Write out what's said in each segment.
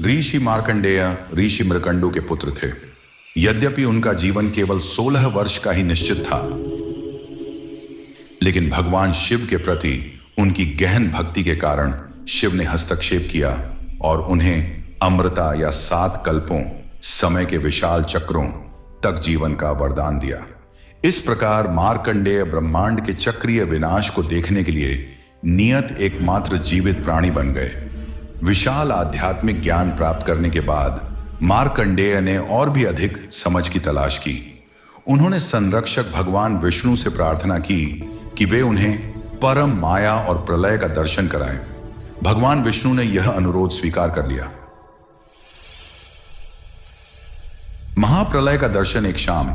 ऋषि मार्कंडेय ऋषि मृकंडु के पुत्र थे। यद्यपि उनका जीवन केवल 16 वर्ष का ही निश्चित था, लेकिन भगवान शिव के प्रति उनकी गहन भक्ति के कारण शिव ने हस्तक्षेप किया और उन्हें अमृता या 7 कल्पों समय के विशाल चक्रों तक जीवन का वरदान दिया। इस प्रकार मार्कंडेय ब्रह्मांड के चक्रीय विनाश को देखने के लिए नियत एकमात्र जीवित प्राणी बन गए। विशाल आध्यात्मिक ज्ञान प्राप्त करने के बाद मार्कंडेय ने और भी अधिक समझ की तलाश की। उन्होंने संरक्षक भगवान विष्णु से प्रार्थना की कि वे उन्हें परम माया और प्रलय का दर्शन कराएं। भगवान विष्णु ने यह अनुरोध स्वीकार कर लिया। महाप्रलय का दर्शन एक शाम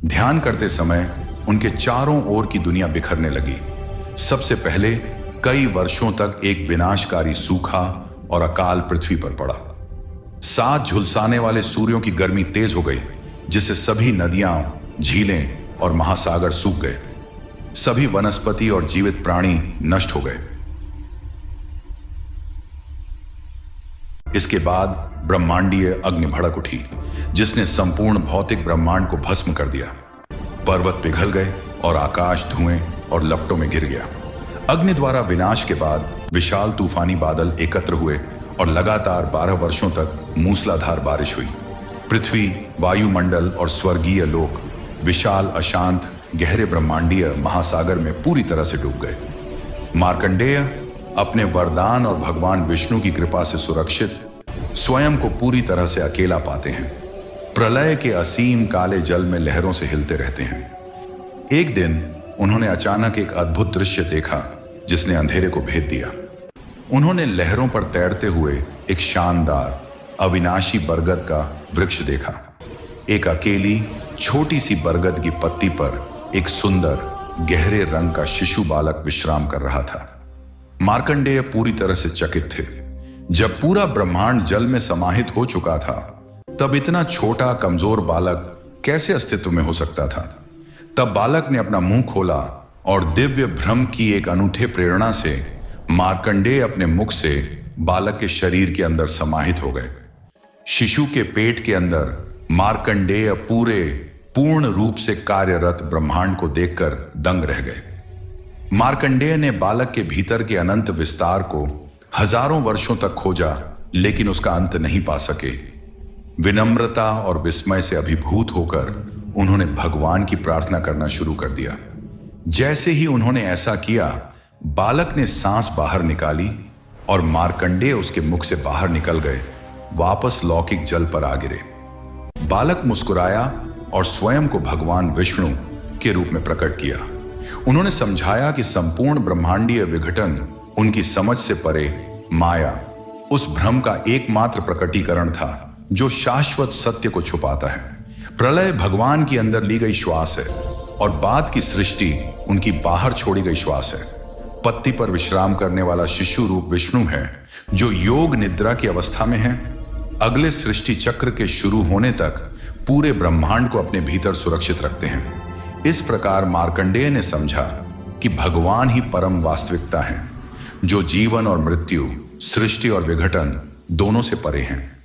ध्यान करते समय उनके चारों ओर की दुनिया बिखरने लगी। सबसे पहले कई वर्षों तक एक विनाशकारी सूखा और अकाल पृथ्वी पर पड़ा। 7 झुलसाने वाले सूर्यों की गर्मी तेज हो गई, जिससे सभी नदियां, झीलें और महासागर सूख गए। सभी वनस्पति और जीवित प्राणी नष्ट हो गए। इसके बाद ब्रह्मांडीय अग्नि भड़क उठी, जिसने संपूर्ण भौतिक ब्रह्मांड को भस्म कर दिया। पर्वत पिघल गए और आकाश धुएं और लपटों में घिर गया। अग्नि द्वारा विनाश के बाद विशाल तूफानी बादल एकत्र हुए और लगातार 12 वर्षों तक मूसलाधार बारिश हुई। पृथ्वी, वायुमंडल और स्वर्गीय लोक विशाल अशांत गहरे ब्रह्मांडीय महासागर में पूरी तरह से डूब गए। मार्कंडेय अपने वरदान और भगवान विष्णु की कृपा से सुरक्षित स्वयं को पूरी तरह से अकेला पाते हैं। प्रलय के असीम काले जल में लहरों से हिलते रहते हैं। एक दिन उन्होंने अचानक एक अद्भुत दृश्य देखा, जिसने अंधेरे को भेद दिया। उन्होंने लहरों पर तैरते हुए एक शानदार अविनाशी बरगद का वृक्ष देखा। एक अकेली छोटी सी बरगद की पत्ती पर एक सुंदर गहरे रंग का शिशु बालक विश्राम कर रहा था। मार्कंडेय पूरी तरह से चकित थे। जब पूरा ब्रह्मांड जल में समाहित हो चुका था, तब इतना छोटा कमजोर बालक कैसे अस्तित्व में हो सकता था। तब बालक ने अपना मुंह खोला और दिव्य भ्रम की एक अनूठे प्रेरणा से मार्कंडेय अपने मुख से बालक के शरीर के अंदर समाहित हो गए। शिशु के पेट के अंदर मार्कंडेय पूर्ण रूप से कार्यरत ब्रह्मांड को देखकर दंग रह गए। मार्कंडेय ने बालक के भीतर के अनंत विस्तार को हजारों वर्षों तक खोजा, लेकिन उसका अंत नहीं पा सके। विनम्रता और विस्मय से अभिभूत होकर उन्होंने भगवान की प्रार्थना करना शुरू कर दिया। जैसे ही उन्होंने ऐसा किया, बालक ने सांस बाहर निकाली और मार्कंडेय उसके मुख से बाहर निकल गए, वापस लौकिक जल पर आ गिरे। बालक मुस्कुराया और स्वयं को भगवान विष्णु के रूप में प्रकट किया। उन्होंने समझाया कि संपूर्ण ब्रह्मांडीय विघटन उनकी समझ से परे माया, उस भ्रम का एकमात्र प्रकटीकरण था जो शाश्वत सत्य को छुपाता है। प्रलय भगवान की अंदर ली गई श्वास है और बाद की सृष्टि उनकी बाहर छोड़ी गई श्वास है। पत्ती पर विश्राम करने वाला शिशु रूप विष्णु है, जो योग निद्रा की अवस्था में है। अगले सृष्टि चक्र के शुरू होने तक पूरे ब्रह्मांड को अपने भीतर सुरक्षित रखते हैं। इस प्रकार मार्कंडेय ने समझा कि भगवान ही परम वास्तविकता है, जो जीवन और मृत्यु, सृष्टि और विघटन दोनों से परे हैं।